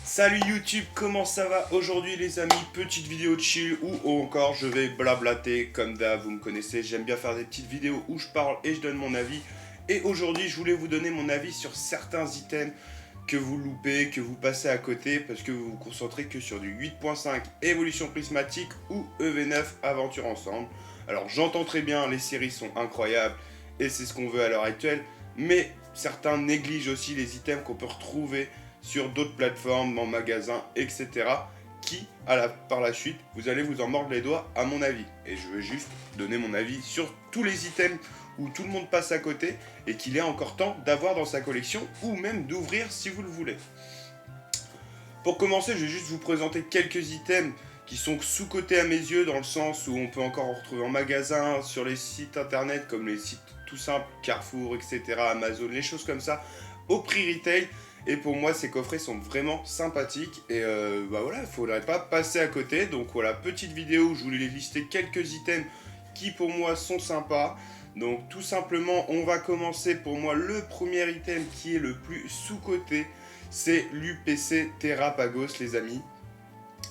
Salut YouTube, comment ça va aujourd'hui les amis? Petite vidéo de chill ou encore je vais blablater comme d'hab, vous me connaissez, j'aime bien faire des petites vidéos où je parle et je donne mon avis. Et aujourd'hui je voulais vous donner mon avis sur certains items que vous loupez, que vous passez à côté parce que vous vous concentrez que sur du 8.5 évolution prismatique ou EV9 aventure ensemble. Alors j'entends très bien, les séries sont incroyables et c'est ce qu'on veut à l'heure actuelle, mais certains négligent aussi les items qu'on peut retrouver sur d'autres plateformes, en magasin, etc. qui, par la suite, vous allez vous en mordre les doigts à mon avis. Et je veux juste donner mon avis sur tous les items où tout le monde passe à côté et qu'il est encore temps d'avoir dans sa collection ou même d'ouvrir si vous le voulez. Pour commencer, je vais juste vous présenter quelques items qui sont sous-cotés à mes yeux dans le sens où on peut encore en retrouver en magasin, sur les sites internet comme les sites tout simples, Carrefour, etc., Amazon, les choses comme ça, au prix retail. Et pour moi, ces coffrets sont vraiment sympathiques. Et voilà, il ne faudrait pas passer à côté. Donc voilà, petite vidéo où je voulais lister quelques items qui pour moi sont sympas. Donc tout simplement, on va commencer pour moi. Le premier item qui est le plus sous-coté, c'est l'UPC Terrapagos, les amis.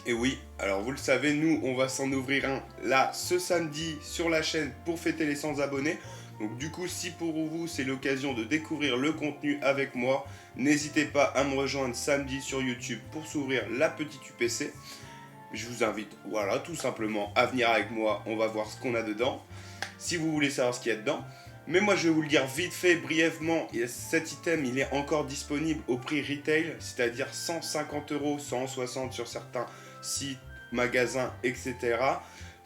Et oui, alors vous le savez, nous, on va s'en ouvrir un là, ce samedi, sur la chaîne pour fêter les 100 abonnés. Donc du coup, si pour vous c'est l'occasion de découvrir le contenu avec moi, n'hésitez pas à me rejoindre samedi sur YouTube pour s'ouvrir la petite UPC. Je vous invite, voilà, tout simplement à venir avec moi, on va voir ce qu'on a dedans, si vous voulez savoir ce qu'il y a dedans. Mais moi je vais vous le dire vite fait, brièvement, cet item il est encore disponible au prix retail, c'est-à-dire 150 €, 160 sur certains sites, magasins, etc.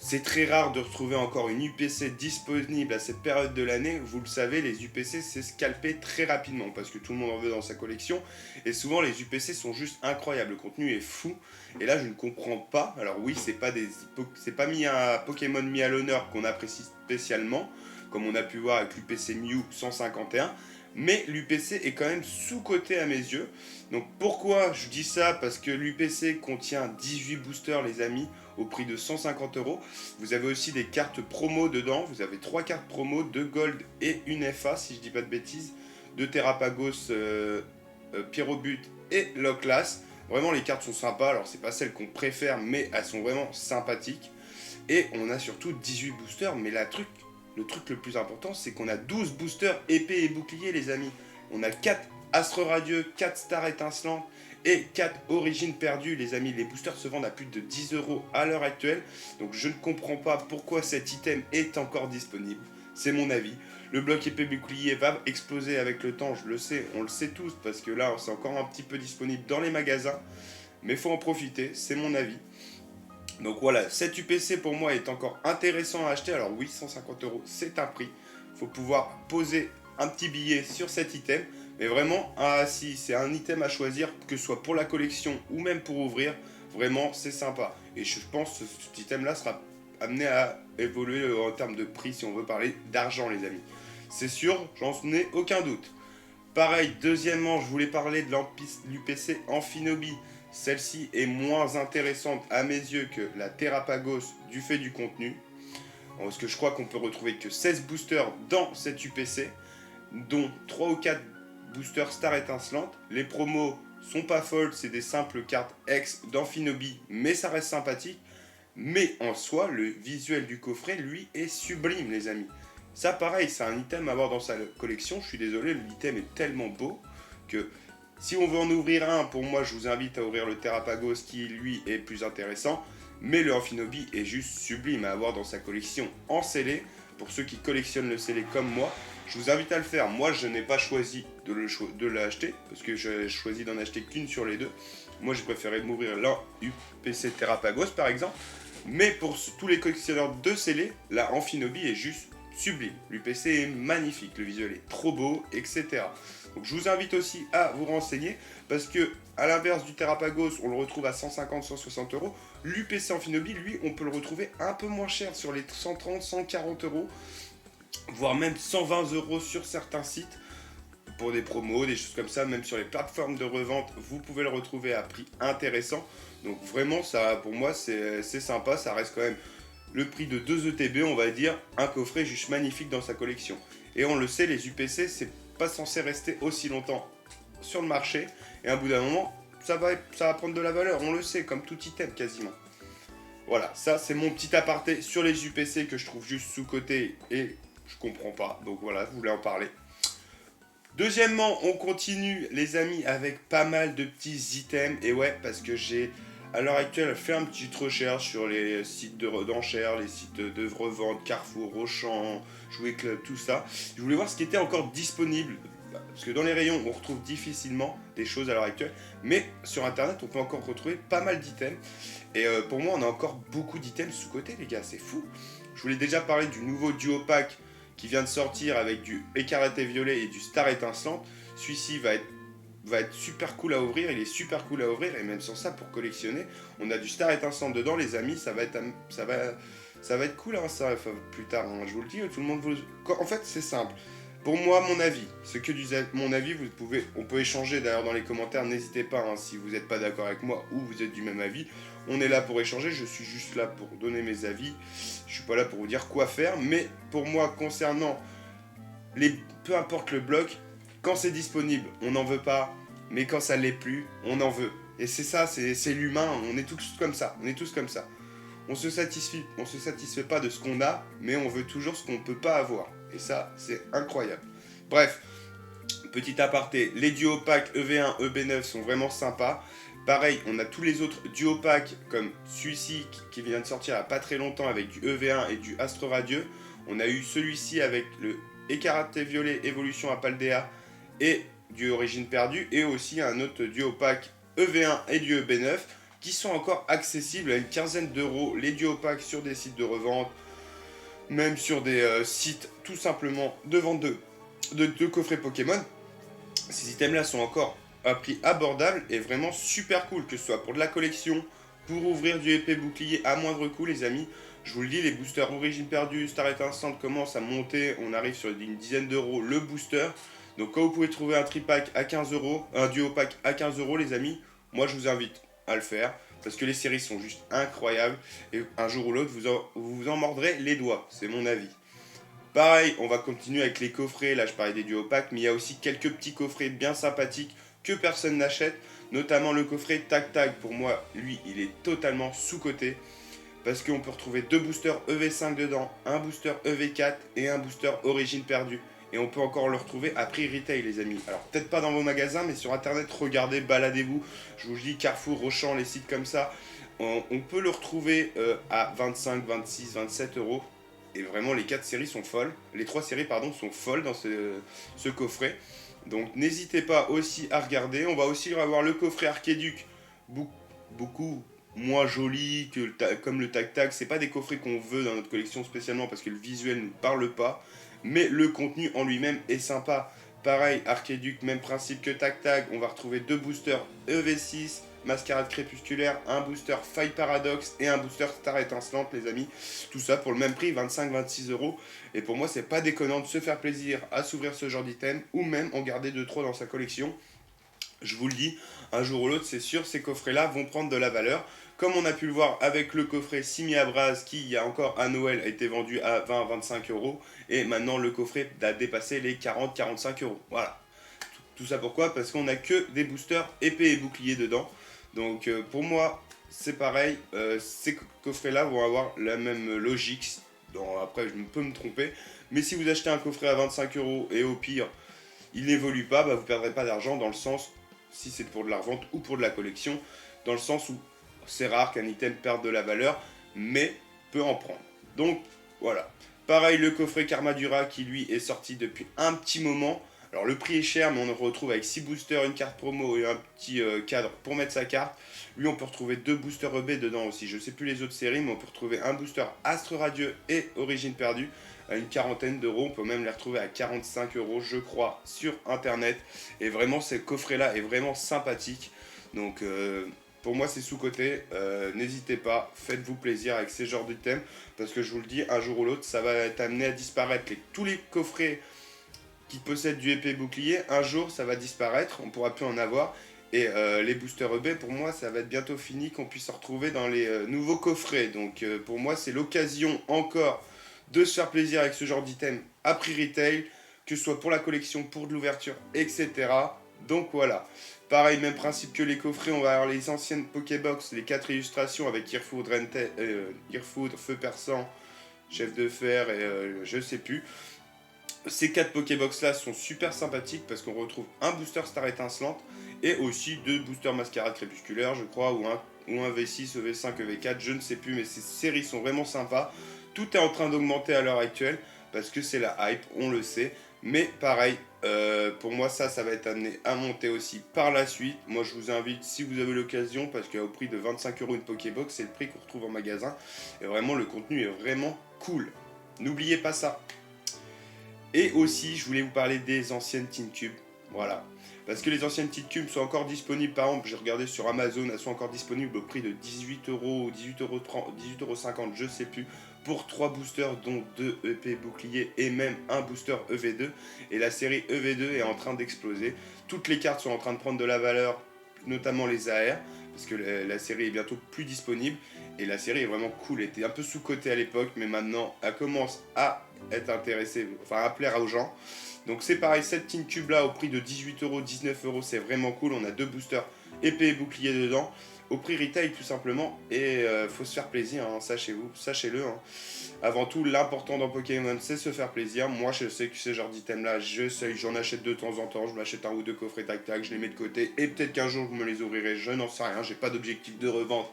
C'est très rare de retrouver encore une UPC disponible à cette période de l'année. Vous le savez, les UPC c'est scalpé très rapidement parce que tout le monde en veut dans sa collection. Et souvent les UPC sont juste incroyables, le contenu est fou. Et là je ne comprends pas. Alors oui, c'est pas mis un Pokémon mis à l'honneur qu'on apprécie spécialement, comme on a pu voir avec l'UPC Mew 151. Mais l'UPC est quand même sous-coté à mes yeux. Donc pourquoi je dis ça? Parce que l'UPC contient 18 boosters les amis, au prix de 150 €. Vous avez aussi des cartes promo dedans. Vous avez 3 cartes promo, 2 gold et une FA si je dis pas de bêtises. 2 Terrapagos, Pyrobut et Loclas. Vraiment les cartes sont sympas. Alors c'est pas celles qu'on préfère mais elles sont vraiment sympathiques. Et on a surtout 18 boosters. Mais le truc le plus important c'est qu'on a 12 boosters épée et bouclier les amis. On a 4 Astre Radieux, 4 Stars Étincelantes et 4 Origines Perdues les amis. Les boosters se vendent à plus de 10 € à l'heure actuelle. Donc je ne comprends pas pourquoi cet item est encore disponible. C'est mon avis. Le bloc épée bouclier va exploser avec le temps, je le sais, on le sait tous. Parce que là c'est encore un petit peu disponible dans les magasins. Mais il faut en profiter, c'est mon avis. Donc voilà, cette UPC pour moi est encore intéressant à acheter. Alors oui, 150 € c'est un prix. Il faut pouvoir poser un petit billet sur cet item. Mais vraiment, si c'est un item à choisir, que ce soit pour la collection ou même pour ouvrir, vraiment c'est sympa. Et je pense que cet item là sera amené à évoluer en termes de prix si on veut parler d'argent les amis. C'est sûr, j'en ai aucun doute. Pareil, deuxièmement, je voulais parler de l'UPC Amphinobi. Celle-ci est moins intéressante à mes yeux que la Terrapagos du fait du contenu. Parce que je crois qu'on peut retrouver que 16 boosters dans cette UPC, dont 3 ou 4 boosters Star Étincelante. Les promos sont pas folles, c'est des simples cartes ex d'Amphinobi, mais ça reste sympathique. Mais en soi, le visuel du coffret, lui, est sublime les amis. Ça pareil, c'est un item à avoir dans sa collection. Je suis désolé, l'item est tellement beau que si on veut en ouvrir un, pour moi je vous invite à ouvrir le Terrapagos qui lui est plus intéressant. Mais le Amphinobi est juste sublime à avoir dans sa collection en scellé. Pour ceux qui collectionnent le scellé comme moi, je vous invite à le faire. Moi je n'ai pas choisi de l'acheter parce que j'ai choisi d'en acheter qu'une sur les deux. Moi j'ai préféré m'ouvrir l'un UPC Terrapagos par exemple. Mais pour tous les collectionneurs de scellé, la Amphinobi est juste sublime. L'UPC est magnifique, le visuel est trop beau, etc. Donc je vous invite aussi à vous renseigner parce que à l'inverse du Terrapagos, on le retrouve à 150-160 €. L'UPC Amphinobi, lui, on peut le retrouver un peu moins cher sur les 130-140 €, voire même 120 € sur certains sites pour des promos, des choses comme ça. Même sur les plateformes de revente, vous pouvez le retrouver à prix intéressant. Donc vraiment, ça, pour moi, c'est sympa. Ça reste quand même le prix de 2 ETB, on va dire, un coffret juste magnifique dans sa collection. Et on le sait, les UPC, c'est pas censé rester aussi longtemps sur le marché. Et à un bout d'un moment, ça va prendre de la valeur, on le sait, comme tout item quasiment. Voilà, ça c'est mon petit aparté sur les UPC que je trouve juste sous-coté et je comprends pas. Donc voilà, je voulais en parler. Deuxièmement, on continue les amis avec pas mal de petits items. Et ouais, parce que j'ai à l'heure actuelle fait une petite recherche sur les sites d'enchères, les sites de revente, Carrefour, Auchan, Jouet Club, tout ça. Je voulais voir ce qui était encore disponible. Parce que dans les rayons, on retrouve difficilement des choses à l'heure actuelle. Mais sur internet, on peut encore retrouver pas mal d'items. Et pour moi, on a encore beaucoup d'items sous-côté, les gars, c'est fou. Je voulais déjà parler du nouveau duo pack qui vient de sortir avec du écarlate violet et du star étincelante. Celui-ci va être super cool à ouvrir, il est super cool à ouvrir, et même sans ça, pour collectionner, on a du star étincelante dedans, les amis, ça va être cool, hein, ça, plus tard, hein, je vous le dis, tout le monde vous... En fait, c'est simple. Pour moi, mon avis, c'est que mon avis, on peut échanger d'ailleurs dans les commentaires, n'hésitez pas, hein, si vous n'êtes pas d'accord avec moi ou vous êtes du même avis, on est là pour échanger, je suis juste là pour donner mes avis, je suis pas là pour vous dire quoi faire, mais pour moi, concernant peu importe le bloc, quand c'est disponible, on n'en veut pas, mais quand ça l'est plus, on en veut. Et c'est ça, c'est l'humain, on est tous comme ça, On se satisfait pas de ce qu'on a, mais on veut toujours ce qu'on peut pas avoir. Et ça, c'est incroyable. Bref, petit aparté, les duo packs EV1, EB9 sont vraiment sympas. Pareil, on a tous les autres duo packs comme celui-ci qui vient de sortir il n'y a pas très longtemps avec du EV1 et du Astre Radieux. On a eu celui-ci avec le Écarlate Violet Évolution à Paldea et du Origine Perdue. Et aussi un autre duo pack EV1 et du EB9 qui sont encore accessibles à une quinzaine d'euros. Les duo packs sur des sites de revente, même sur des sites tout simplement de vente de coffrets Pokémon. Ces items là sont encore à prix abordable et vraiment super cool, que ce soit pour de la collection, pour ouvrir du épée bouclier à moindre coût, les amis. Je vous le dis, les boosters Origine Perdue, Star Étincelante commencent à monter, on arrive sur une dizaine d'euros le booster. Donc quand vous pouvez trouver un tripack à 15 euros, un duo pack à 15 euros, les amis, moi je vous invite à le faire parce que les séries sont juste incroyables et un jour ou l'autre vous en mordrez les doigts, c'est mon avis. Pareil, on va continuer avec les coffrets, là je parlais des duo packs, mais il y a aussi quelques petits coffrets bien sympathiques que personne n'achète, notamment le coffret Tag Tag. Pour moi, lui, il est totalement sous-coté parce qu'on peut retrouver deux boosters EV5 dedans, un booster EV4 et un booster Origine Perdue. Et on peut encore le retrouver à prix retail, les amis. Alors, peut-être pas dans vos magasins, mais sur internet, regardez, baladez-vous. Je vous dis, Carrefour, Auchan, les sites comme ça, on peut le retrouver à 25, 26, 27 euros. Et vraiment, les 4 séries sont folles. Les 3 séries, pardon, sont folles dans ce coffret. Donc n'hésitez pas aussi à regarder. On va aussi avoir le coffret Archéduc, beaucoup moins joli comme le Tag Tag. C'est pas des coffrets qu'on veut dans notre collection spécialement parce que le visuel ne nous parle pas. Mais le contenu en lui-même est sympa. Pareil, Archéduc, même principe que Tag Tag. On va retrouver deux boosters EV6, Mascarade Crépusculaire, un booster Faille Paradoxe et un booster Star Étincelante, les amis. Tout ça pour le même prix, 25-26 euros. Et pour moi, c'est pas déconnant de se faire plaisir à s'ouvrir ce genre d'item ou même en garder 2-3 dans sa collection. Je vous le dis, un jour ou l'autre, c'est sûr, ces coffrets-là vont prendre de la valeur. Comme on a pu le voir avec le coffret Simi Abraz qui, il y a encore à Noël, a été vendu à 20-25 euros. Et maintenant, le coffret a dépassé les 40-45 euros. Voilà. Tout ça pourquoi? Parce qu'on n'a que des boosters épée et bouclier dedans. Donc pour moi, c'est pareil. Ces coffrets-là vont avoir la même logique. Après, je peux me tromper. Mais si vous achetez un coffret à 25 euros et au pire, il n'évolue pas, bah, vous ne perdrez pas d'argent dans le sens, si c'est pour de la revente ou pour de la collection, dans le sens où c'est rare qu'un item perde de la valeur, mais peut en prendre. Donc voilà. Pareil, le coffret Karmadura qui lui est sorti depuis un petit moment. Alors le prix est cher, mais on le retrouve avec 6 boosters, une carte promo et un petit cadre pour mettre sa carte. Lui, on peut retrouver 2 boosters EB dedans aussi. Je ne sais plus les autres séries, mais on peut retrouver un booster Astre Radieux et Origine Perdue à une quarantaine d'euros. On peut même les retrouver à 45 euros, je crois, sur internet. Et vraiment, ce coffret-là est vraiment sympathique. Donc pour moi, c'est sous-coté. N'hésitez pas, faites-vous plaisir avec ces genres d'items. Parce que je vous le dis, un jour ou l'autre, ça va être amené à disparaître. Tous les coffrets qui possèdent du épée bouclier, un jour ça va disparaître, on pourra plus en avoir. Et les boosters EB, pour moi, ça va être bientôt fini qu'on puisse se retrouver dans les nouveaux coffrets. Donc pour moi, c'est l'occasion encore de se faire plaisir avec ce genre d'item à prix retail, que ce soit pour la collection, pour de l'ouverture, etc. Donc voilà. Pareil, même principe que les coffrets, on va avoir les anciennes Pokébox, les 4 illustrations avec Irfoud, Feu Perçant, Chef de Fer et je sais plus. Ces 4 Pokébox là sont super sympathiques parce qu'on retrouve un booster Star Étincelante et aussi 2 boosters Mascarade Crépusculaire, je crois, ou un V6, EV5, EV4, je ne sais plus, mais ces séries sont vraiment sympas. Tout est en train d'augmenter à l'heure actuelle parce que c'est la hype, on le sait. Mais pareil, pour moi ça va être amené à monter aussi par la suite. Moi je vous invite, si vous avez l'occasion, parce qu'au prix de 25 € une Pokébox, c'est le prix qu'on retrouve en magasin. Et vraiment le contenu est vraiment cool. N'oubliez pas ça. Et aussi, je voulais vous parler des anciennes Teen Cube. Voilà. Parce que les anciennes Teen Cube sont encore disponibles. Par exemple, j'ai regardé sur Amazon, elles sont encore disponibles au prix de 18 €, 18,30 €, 18,50 €, je sais plus, pour 3 boosters, dont 2 EP boucliers et même un booster EV2. Et la série EV2 est en train d'exploser. Toutes les cartes sont en train de prendre de la valeur, notamment les AR, parce que la série est bientôt plus disponible. Et la série est vraiment cool. Elle était un peu sous-cotée à l'époque, mais maintenant, elle commence à être intéressée, enfin à plaire aux gens. Donc c'est pareil, cette Teen Cube là au prix de 18 €, 19 €, c'est vraiment cool. On a 2 boosters épée et bouclier dedans, au prix retail tout simplement. Et faut se faire plaisir, hein, sachez-le. Hein. Avant tout, l'important dans Pokémon, c'est se faire plaisir. Moi, je sais que ce genre d'item là, j'en achète de temps en temps. Je m'achète un ou deux coffrets tac-tac, je les mets de côté. Et peut-être qu'un jour, je me les ouvrirai, je n'en sais rien. J'ai pas d'objectif de revente.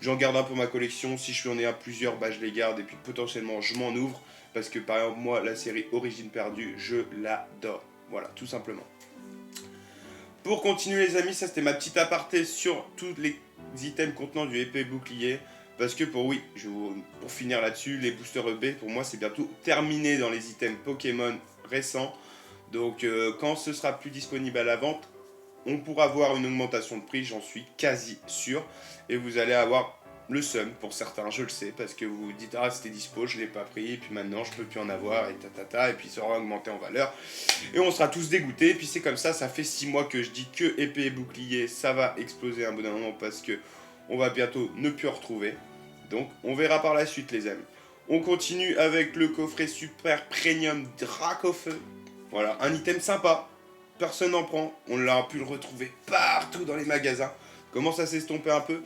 J'en garde un pour ma collection, si je suis en ai à plusieurs, bah je les garde et puis potentiellement je m'en ouvre. Parce que par exemple, moi, la série Origine Perdue, je l'adore. Voilà, tout simplement. Pour continuer les amis, ça c'était ma petite aparté sur tous les items contenant du épée bouclier. Parce que pour finir là-dessus, les boosters EP, pour moi c'est bientôt terminé dans les items Pokémon récents. Donc quand ce sera plus disponible à la vente, on pourra voir une augmentation de prix, j'en suis quasi sûr. Et vous allez avoir le seum pour certains, je le sais, parce que vous vous dites ah c'était dispo, je l'ai pas pris, et puis maintenant je peux plus en avoir, et et puis ça aura augmenté en valeur. Et on sera tous dégoûtés, et puis c'est comme ça fait 6 mois que je dis que épée et bouclier, ça va exploser à un bon moment parce que on va bientôt ne plus en retrouver. Donc on verra par la suite les amis. On continue avec le coffret super premium Dracofeu. Voilà, un item sympa. Personne n'en prend. On l'a pu le retrouver partout dans les magasins. Commence à s'estomper un peu.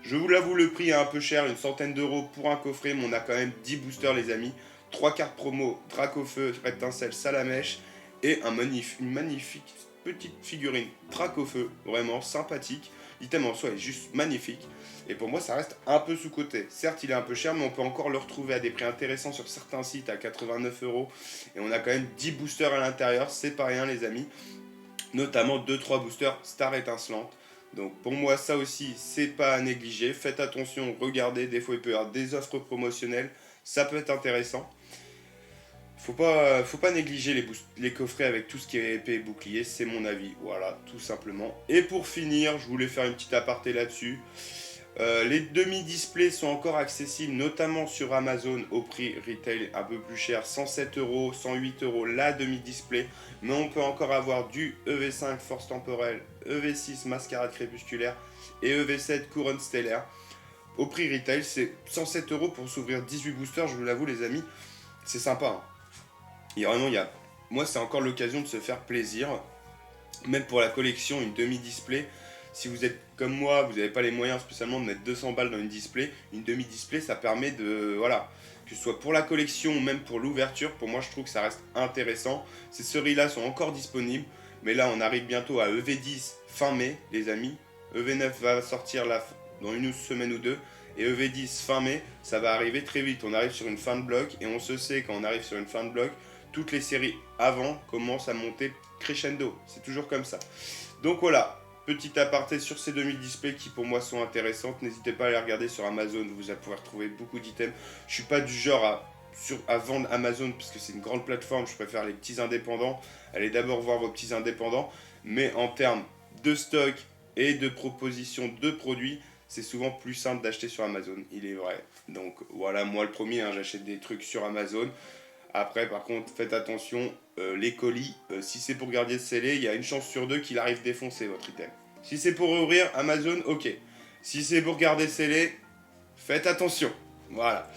Je vous l'avoue, le prix est un peu cher, une centaine d'euros pour un coffret, mais on a quand même 10 boosters les amis. 3 cartes promo, Dracofeu, Étincelle, Salamèche et une magnifique petite figurine Dracofeu, vraiment sympathique. L'item en soi est juste magnifique. Et pour moi, ça reste un peu sous-coté. Certes, il est un peu cher, mais on peut encore le retrouver à des prix intéressants sur certains sites à 89 €. Et on a quand même 10 boosters à l'intérieur, c'est pas rien les amis. Notamment 2-3 boosters Star Étincelante. Donc pour moi, ça aussi, c'est pas à négliger. Faites attention, regardez, des fois il peut y avoir des offres promotionnelles. Ça peut être intéressant. Faut pas négliger les coffrets avec tout ce qui est épée et bouclier, c'est mon avis, voilà, tout simplement. Et pour finir, je voulais faire une petite aparté là-dessus. Les demi-displays sont encore accessibles, notamment sur Amazon, au prix retail un peu plus cher, 107 €, 108 € la demi-display. Mais on peut encore avoir du EV5 Force Temporelle, EV6 Mascarade Crépusculaire et EV7 Couronne Stellaire. Au prix retail, c'est 107 € pour s'ouvrir 18 boosters, je vous l'avoue les amis, c'est sympa. Hein. Moi, c'est encore l'occasion de se faire plaisir. Même pour la collection, une demi-display. Si vous êtes comme moi, vous n'avez pas les moyens spécialement de mettre 200 balles dans une display. Une demi-display, ça permet de... Voilà. Que ce soit pour la collection ou même pour l'ouverture. Pour moi, je trouve que ça reste intéressant. Ces séries-là sont encore disponibles. Mais là, on arrive bientôt à EV10 fin mai, les amis. EV9 va sortir dans une semaine ou deux. Et EV10 fin mai, ça va arriver très vite. On arrive sur une fin de bloc. Et on se sait, quand on arrive sur une fin de bloc, toutes les séries avant commencent à monter crescendo. C'est toujours comme ça. Donc voilà, petit aparté sur ces demi-displays qui pour moi sont intéressantes. N'hésitez pas à les regarder sur Amazon, vous allez pouvoir trouver beaucoup d'items. Je suis pas du genre à vendre Amazon parce que c'est une grande plateforme, je préfère les petits indépendants. Allez d'abord voir vos petits indépendants. Mais en termes de stock et de proposition de produits, c'est souvent plus simple d'acheter sur Amazon, il est vrai. Donc voilà, moi le premier, hein, j'achète des trucs sur Amazon. Après, par contre, faites attention, les colis, si c'est pour garder scellé, il y a une chance sur deux qu'il arrive défoncer votre item. Si c'est pour ouvrir Amazon, ok. Si c'est pour garder scellé, faites attention. Voilà.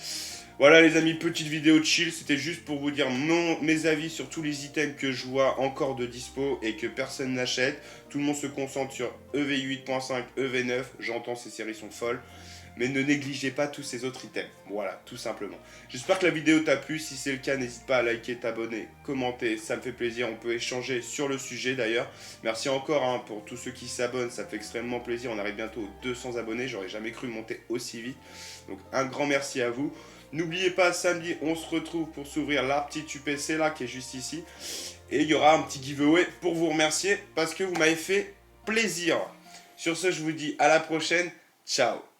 Voilà les amis, petite vidéo chill, c'était juste pour vous dire mes avis sur tous les items que je vois encore de dispo et que personne n'achète. Tout le monde se concentre sur EV 8.5, EV9, j'entends ces séries sont folles. Mais ne négligez pas tous ces autres items. Voilà, tout simplement. J'espère que la vidéo t'a plu. Si c'est le cas, n'hésite pas à liker, t'abonner, commenter. Ça me fait plaisir. On peut échanger sur le sujet d'ailleurs. Merci encore pour tous ceux qui s'abonnent. Ça fait extrêmement plaisir. On arrive bientôt aux 200 abonnés. J'aurais jamais cru monter aussi vite. Donc un grand merci à vous. N'oubliez pas, samedi, on se retrouve pour s'ouvrir la petite UPC là qui est juste ici. Et il y aura un petit giveaway pour vous remercier parce que vous m'avez fait plaisir. Sur ce, je vous dis à la prochaine. Ciao.